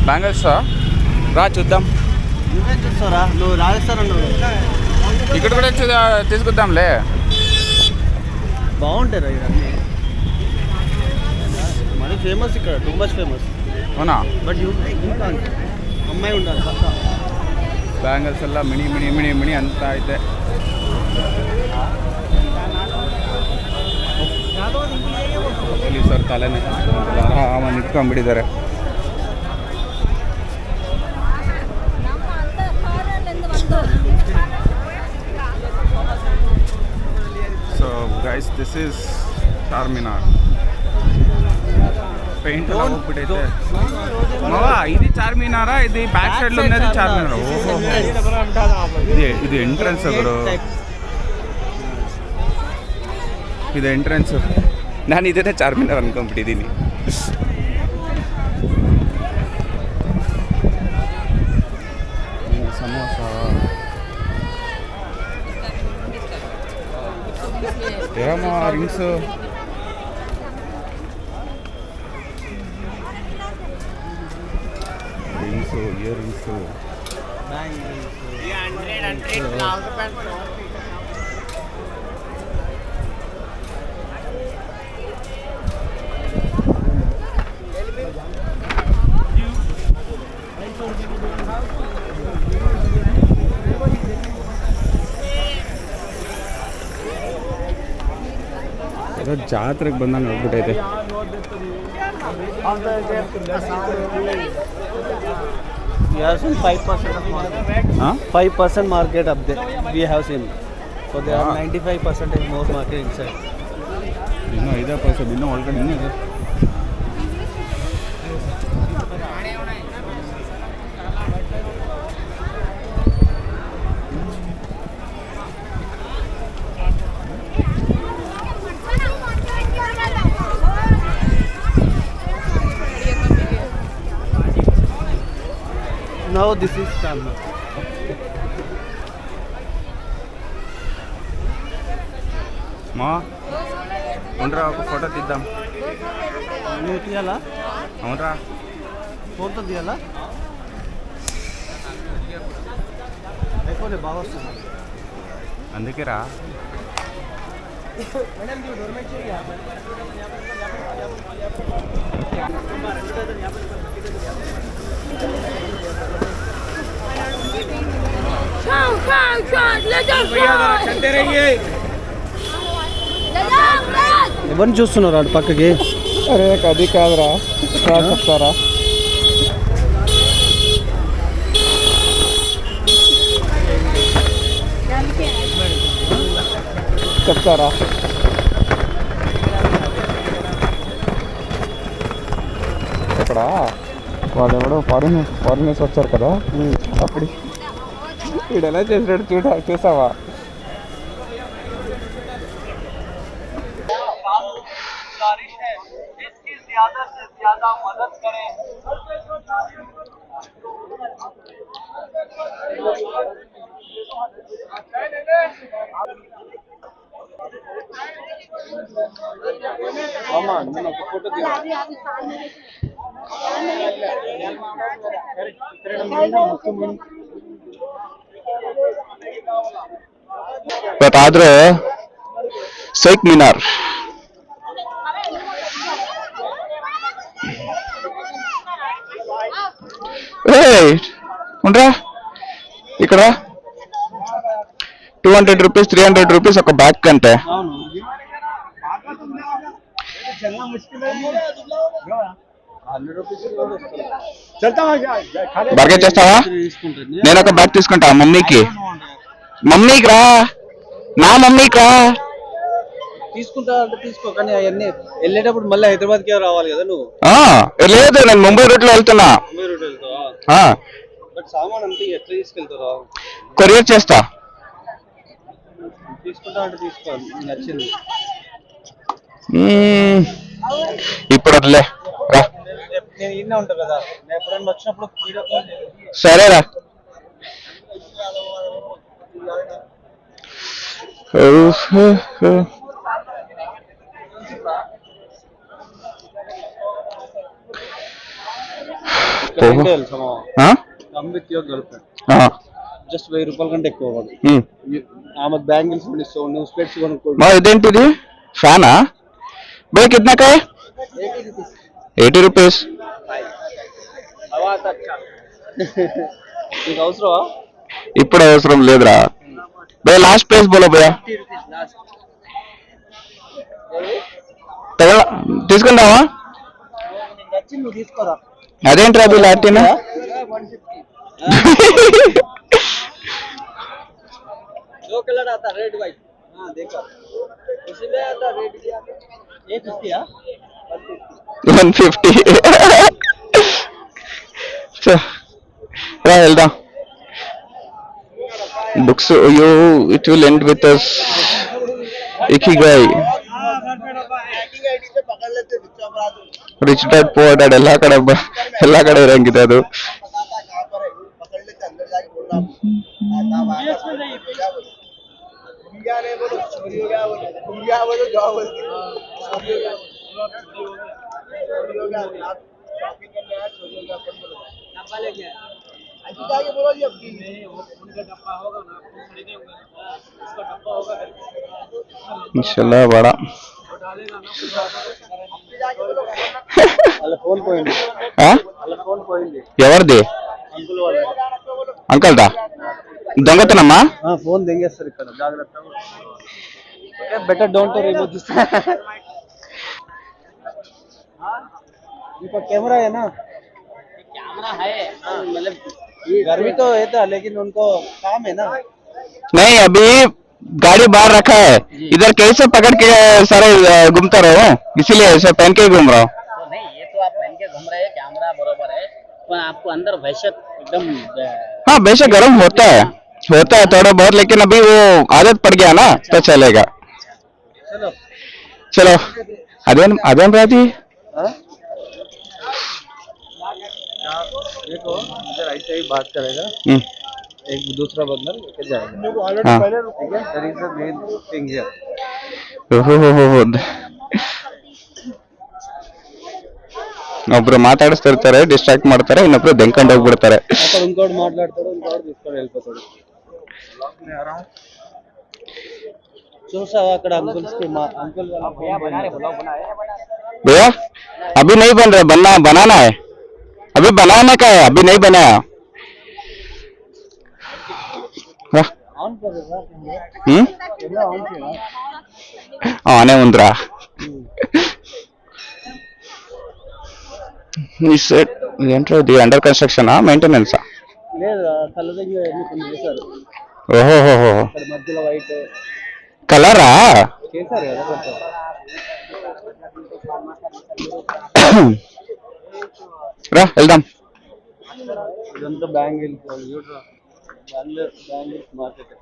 Bangles రా చూద్దాం. నువ్వే చూస్తారా? నువ్వు రాజస్థాన్ నువ్వు ఇక్కడ కూడా తీసుకొద్దాంలే. బాగుంటాయి రా ఇవన్నీ. మరి ఫేమస్ ఇక్కడ, టూ మచ్ ఫేమస్. అవునా? బట్ అమ్మాయి ఉండాలి పక్క. బ్యాంగిల్స్ ಎಲ್ಲ మినీ మినీ మినీ మినీ ಅಂತ ಐತೆ. ಪೊಲೀಸರು ತಲೆನೇ ಆರಾಮಾಗಿ ನಿಂತ್ಕೊಂಡ್ಬಿಟ್ಟಿದ್ದಾರೆ. So guys, this is Charminar. Paint ಹೋಗ್ಬಿಟ್ಟೈತೆ మావా. ఇది చార్మినారా? ఇది బ్యాక్ సైడ్ లో ఉన్నది చార్మినార్. ఓహో, ఇది ఎంట్రన్స్ ఒకడు. ఇది ఎంట్రన్స్. ನಾನು ಇದೇ ಚಾರ್ಮಿನಾರ್ ಅನ್ಕೊಂಡ್ಬಿಟ್ಟಿದ್ದೀನಿ. ಸಮೋಸ ఏమో రింగ్స్. ఇయర్ రింగ్స్ ఏదో జాతరకు ಬಂದಂಗೆ ಆಗ್ಬಿಟ್ಟೈತೆ. 5% market up there we have seen. So there are 95% more market inside. ಇನ್ನೂ 5% ಇನ್ನೂ ಒಳಗಡೆ ಇನ್ನೂ ಇದೆ. Now this is Charminar. మా ఉండరా, ఒక ఫోటో తీద్దాం. నువ్వు తీయాలా? అవునరా, ఫోటో తీయాలా? అయిపోలే, బాగా వస్తుంది. అందుకే రా. ఎవరిని చూస్తున్నారు అటు పక్కకి? అరే అది కాదురా, చెప్తారా? చెప్తారా? ఇక్కడ వాళ్ళు ఎవడో ఫారినర్స్ వచ్చారు కదా, అప్పుడు వీడు ఎలా చేసినాడు చూసావా? बताद्रे शेख मीनार ఉండరా ఇక్కడ 200 రూపీస్ 300 రూపీస్ ఒక బ్యాగ్ కంటే. బర్గేట్ చేస్తావా? నేను ఒక బ్యాగ్ తీసుకుంటా మమ్మీకి. మమ్మీకి రా, నా మమ్మీకి రా. తీసుకుంటా అంటే తీసుకో, కానీ అవన్నీ వెళ్ళేటప్పుడు మళ్ళీ హైదరాబాద్కి రావాలి కదా నువ్వు. లేదు, నేను ముంబై రూట్ లో వెళ్తున్నా. ముంబై రూట్ వెళ్తావా? బట్ సామాన్ అంతా ఎట్లా తీసుకెళ్తారా? కొరియర్ చేస్తా. తీసుకుంటా అంటే తీసుకో, నచ్చింది. ఇప్పుడు వదిలే రా. నేను ఇన్నే ఉంటా కదా, నేను ఎప్పుడైనా వచ్చినప్పుడు వీడియో కాల్ చేయండి. సరేరా. ఇక్కడ ఓహో. ఏంటో తెలుసా మామ? ఆ? Come with your girl friend. ఆ. జస్ట్ 1000 రూపాయల కంటే ఎక్కువ అవ్వదు. ఉమ్. ఆమె బ్యాంగిల్స్ కొనిస్తావు, నువ్వు స్పెట్స్ కొనుక్కోడు. మా ఇదేంటిది ఫ్యానా భయ్ కిतना का है 80 rupees నీకు అవసరమా? ఇప్పుడు అవసరం లేదురా భయ్ లాస్ట్ ప్రైస్ బోలో భయ్యా 50 రూపీస్ లాస్ట్. తీసుకుందామా నచ్చి నువ్వు తీసుకోరా. అదేంట్రా అది లాటిన్ 150. दो कलर आता रेड व्हाइट. हाँ देखो उसी में आता रेड भी आता. ये 50 है 150 రా వెళ్దాం బుక్స్ అయ్యో it will end with us Ikigai पकड़ लेते चुपचाप. ರಿಚ್ ಡ್ಯಾಡ್ ಪುವರ್ ಡ್ಯಾಡ್ ಎಲ್ಲ ಕಡೆ ಇರಂಗಿದೆ ಅದು पकड़ लेते अंदर जाके बोलना. क्या नहीं बोलो चोरी हो गया बोलो. तुम क्या बोलो जाओ बोलते. चोरी हो गया शॉपिंग करने आया चोरी हो गया अपन बोलो. डब्बा लेके आया ऐसे जाके बोलो जी. अब उनका डब्बा होगा ना खरीदे होंगे उसका डब्बा होगा ఇన్షల్లా బడా వాళ్ళ ఫోన్ పోయింది. ఆ? వాళ్ళ ఫోన్ పోయింది. ఎవరిది అంకుల్ వాళ్ళ అంకల్ దా దొంగతనమ్మా ఫోన్ దెంగేస్తారు ఇక్కడ జాగ్రత్త. Better don't remove this. इनका कैमरा है ना. कैमरा है मतलब घर भी तो है था लेकिन उनको काम है ना. नहीं अभी गाड़ी बाहर रखा है इधर कैसे पकड़ के सारे घूमता रहो इसीलिए ऐसे पहन के घूम रहा हूँ. तो नहीं ये तो आप पहन के घूम रहे हैं कैमरा बरोबर है पर आपको अंदर वहशत एकदम हाँ बेशक गर्म होता है थोड़ा बहुत लेकिन अभी वो आदत पड़ गया ना तो चलेगा. चलो चलो अदेन अदेन राजी हाँ? देखो इधर ऐसे ही बात करेगा एक दूसरा बंदर लेके जाएगा. हाँ. ठीक है that is the main thing here. ಒಬ್ರು ಮಾತಾಡಿಸ್ತಿರ್ತಾರೆ ಡಿಸ್ಟ್ರಾಕ್ಟ್ ಮಾಡ್ತಾರೆ ಇನ್ನೊಬ್ರು ದೆಂಕೊಂಡು ಹೋಗ್ಬಿಡ್ತಾರೆ. అక్కడ ఇంకోటి మాట్లాడతాడు ఇంకోటి తీసుకొని వెళ్ళిపోతాడు. చూసావా అక్కడ అంకుల్స్ కి మా అంకుల్ వాళ్ళ ఫోన్ పోయింది. भैया अभी नहीं बन रहा बनाना है अभी बनाने का है अभी नहीं बनाया. वाह. ఆన్ కరేగా కెమెరా ఆన్ చేయనా. ఆనే ఉందిరా ఈ సెట్ ఏంటో ఇది అండర్ కన్స్ట్రక్షన్ మెయింటెనెన్స్ లేదు కళ్ళ దగ్గర ఎన్ని కొన్ని చేశారు. ఓహోహోహో ఇక్కడ మధ్యలో వైట్ కలరా చేశారు కదా కొంచెం. రా వెళ్దాం. ఇదంతా బ్యాంగిల్స్ చూడరా బ్యాంగిల్స్ మార్కెట్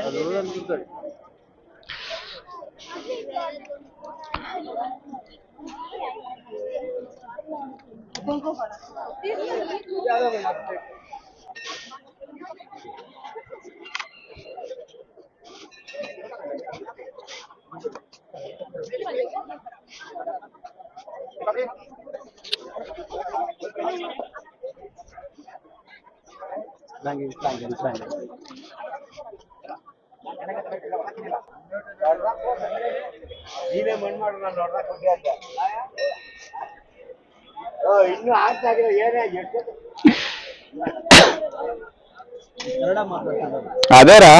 అది కూడా అనుకుంటాడు. బ్యాంగిల్స్ ನೀವೇ ಮಣ್ಣು ಮಾಡು ನಾನು ನೋಡ್ದಾಗ ಹೋಗಿ ಅಂತ ಇನ್ನು ಆಗ್ತಾಗಿಲ್ಲ ಏನೇ ಕನ್ನಡ ಮಾತಾಡ್ತಿದ್ದಾರೆ. అదేరా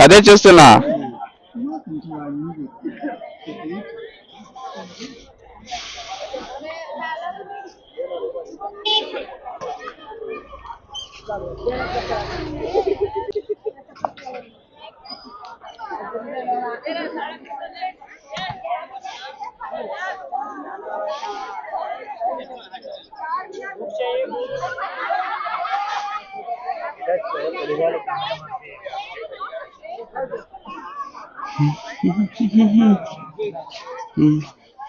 అదే చూస్తున్నా.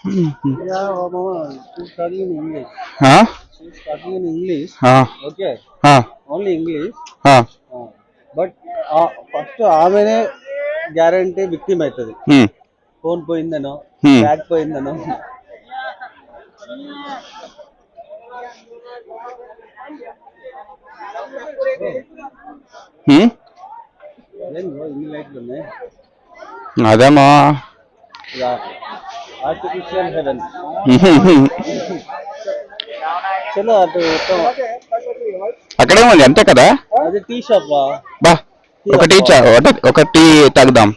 Yeah, Mama, she's studying in English. हाँ She's studying in English. हाँ Okay, हाँ only English. हाँ But first ఆమెనే గ్యారంటీ విక్టిమ్ అవుతుంది. ఫోన్ పోయిందనో బ్యాగ్ పోయిందనో ఇన్ని లైట్లు ఉన్నాయి అదేమా ఆర్టిఫిషియల్ హెవెన్. చలో అటు అక్కడేముంది అంతే కదా. అది టీ షాప్ బా ఒక టీ తాగుదాం.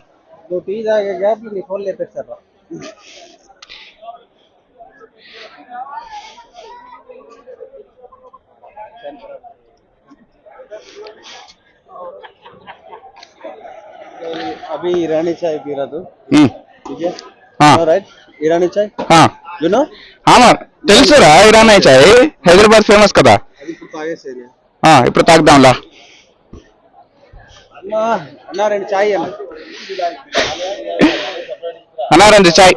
నువ్వు టీ తాగే గ్యాప్ నీ ఫోన్ లేపేస్తారా. अभी ईरानी चाय पी रहा तू ठीक है. राइट ईरानी चाय यू नो. తెలుసురా ఇరానీ చాయ్ హైదరాబాద్ ఫేమస్ కదా. అది ఇప్పుడు తాగేసేది. ఇప్పుడు తాగుదాంలా. అన్నా రెండు చాయ్ అన్నా రెండు చాయ్.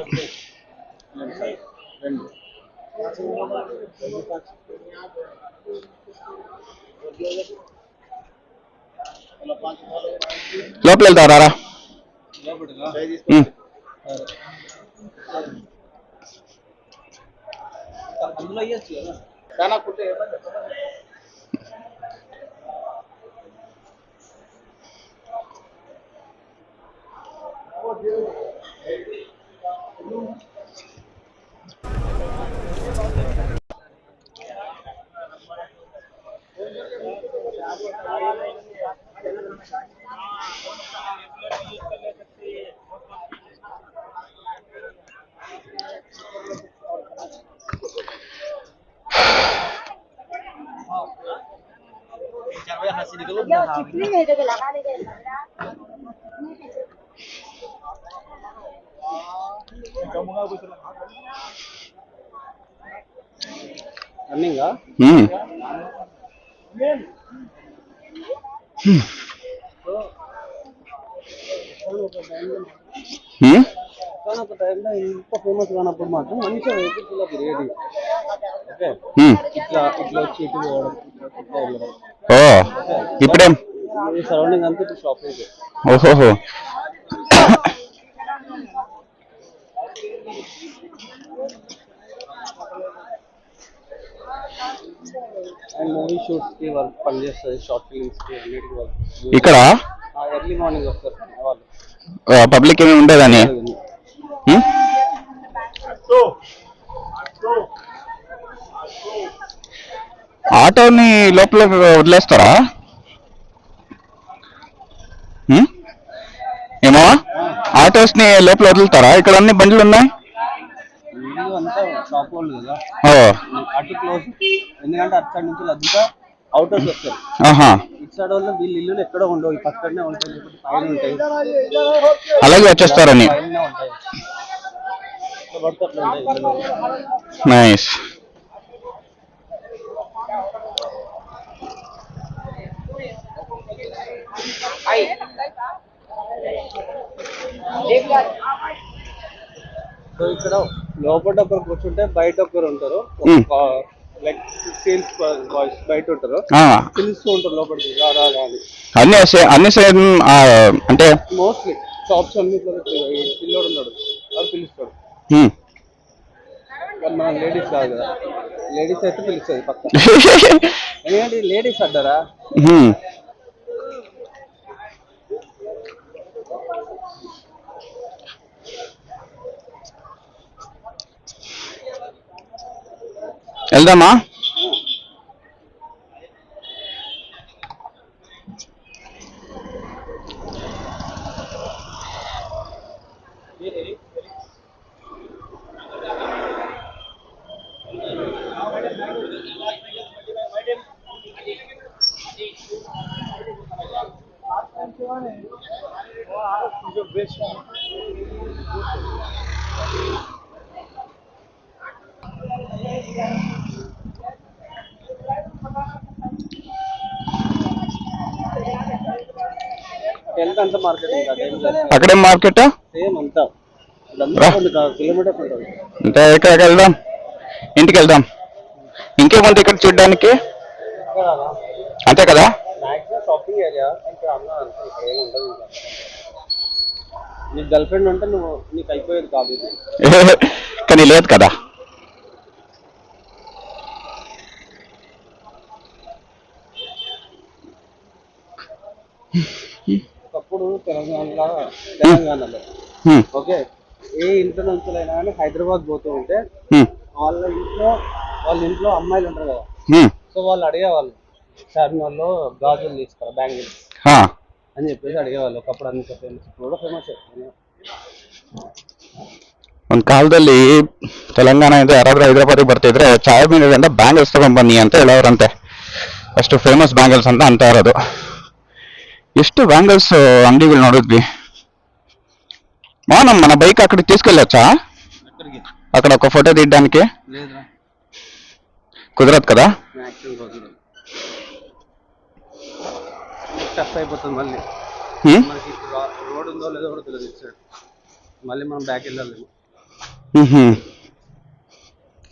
లోపల వెళ్తారా. అందులో అయ్యొచ్చు కదా చాలా కుట్టే. రన్నింగా ఒక టైంలో ఇంత ఫేమస్ కానప్పుడు మాత్రం మంచిగా వెహికల్స్లో తిరిగేది. ఓకే ఇట్లా ఇట్లా వచ్చి ఇటు పోవడం ఇట్లా వెళ్ళడం. ఇప్పుడేం ఈ సరౌండింగ్ అంతా ఇప్పుడు షాపింగ్. ఓహోహో. అండ్ మూవీ షూట్స్ కి వర్క్ పనిచేస్తుంది. షార్ట్ ఫిల్మ్స్ కి అన్నిటికి వర్క్. ఇక్కడ ఎర్లీ మార్నింగ్ వస్తారు వాళ్ళు. పబ్లిక్ ఏమి ఉండదని. ఆటోని లోపల వదిలేస్తారా ఏమో. ఆటోస్ ని లోపల వదులుతారా. ఇక్కడ అన్ని బండ్లు ఉన్నాయి. వీళ్ళు అంతా షాప్ వాళ్ళు కదా అటు క్లోజ్. ఎందుకంటే అటు సైడ్ నుంచి అంతా అవుటర్స్ వస్తారు. ఇటు సైడ్ వాళ్ళు వీళ్ళు ఇల్లు ఎక్కడో ఉండవు. పక్కనే ఉంటాయి పైన ఉంటాయి. అలాగే వచ్చేస్తారని. నైస్. సో ఇక్కడ లోపల ఒకరు కూర్చుంటే బయట ఒకరు ఉంటారు. లైక్ సేల్స్ బాయ్స్ బయట ఉంటారు. పిలుస్తూ ఉంటారు లోపలికి రా అని. అన్ని సేమ్ అంటే మోస్ట్లీ షాప్స్ అన్ని పిల్లోడు ఉన్నాడు వాడు పిలుస్తాడు. మన లేడీస్ కాదు కదా. లేడీస్ అయితే పిలుస్తుంది పక్క. ఎందుకంటే లేడీస్ అడ్డారా. వెళ్దామా. అంత మార్కెట్ అక్కడే మార్కెట్ సేమ్ అంతా కిలోమీటర్స్ ఉంటుంది. అంటే ఎక్కడికి వెళ్దాం. ఇంటికి వెళ్దాం. ఇంకేముంది ఇక్కడ చూడడానికి. అంతే కదా. మ్యాక్సిమం షాపింగ్ ఏరియా ఇక్కడ ఏమి ఉండదు. నీకు గర్ల్ ఫ్రెండ్ ఉంటే నీకు అయిపోయేది కాదు ఇది. కానీ లేదు కదా. ఒకప్పుడు తెలంగాణలో ఓకే ఏ ఇంట్లో నుంచి అయినా కానీ హైదరాబాద్ పోతూ ఉంటే వాళ్ళ ఇంట్లో అమ్మాయిలు ఉంటారు కదా, సో వాళ్ళు అడిగేవాళ్ళు చార్మినార్లో గాజులు తీసుకురా బ్యాంగిల్స్ అని చెప్పేసి అడిగేవాళ్ళు. ఒకప్పుడు అంత ఫేమస్, ఇప్పుడు ఫేమస్. ಒಂದು ಕಾಲದಲ್ಲಿ ತೆಲಂಗಾಣದಿಂದ ಯಾರಾದ್ರೂ ಹೈದರಾಬಾದಿಗೆ ಬರ್ತಿದ್ರೆ ಚಾರ್ಮಿನಾರಿಂದ ಬ್ಯಾಂಗಲ್ಸ್ ತಗೊಂಡ್ ಬನ್ನಿ ಅಂತ ಹೇಳೋರಂತೆ. ಅಷ್ಟು ಫೇಮಸ್ ಬ್ಯಾಂಗಲ್ಸ್ ಅಂತ ಇರೋದು. ಎಷ್ಟು బ్యాంగిల్స్ అంగడిಗಳು ನೋಡಿದ್ವಿ. మన బైక్ అక్కడికి తీసుకెళ్ళొచ్చా? అక్కడ ఒక ఫోటో తీయడానికి కుదరదు కదా? టఫ్ అయిపోతుంది మళ్ళీ. మనకి రోడ్ ఉందో లేదో కూడా తెలియదు. మళ్ళీ మనం బ్యాక్ వెళ్ళాలి.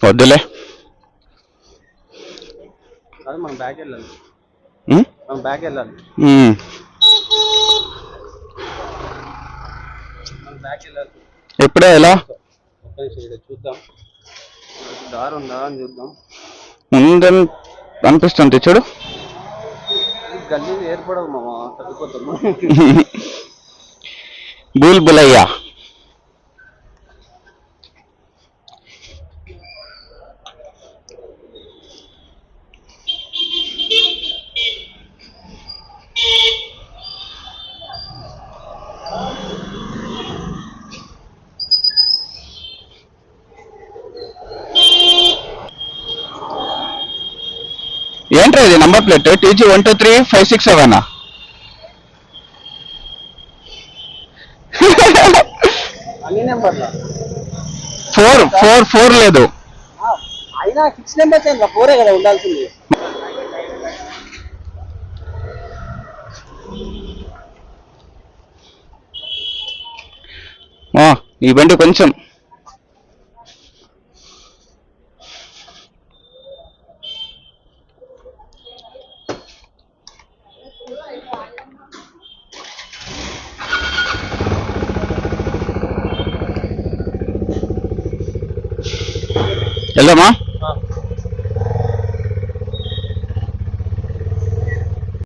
వద్దులే, అది మనం బ్యాక్ వెళ్ళాలి. మనం బ్యాక్ వెళ్ళాలి. బ్యాక్ వెళ్ళాలి. ఎప్పుడే ఎలా చూద్దాం, దారి ఉందా అని చూద్దాం. ముందని అనిపిస్తుంది చూడు. గల్లీ ఏర్పడవు మామ, తగ్గిపోతాము. బూల్ బులయ్యా ఏంట్రా ఇది నంబర్ ప్లేట్ TG123567 అన్ని నెంబర్లా 4 లేదు. అయినా 6 నెంబర్స్ ఏం 4 కదా ఉండాల్సింది. ఈ బండి కొంచెం వెళ్దామా?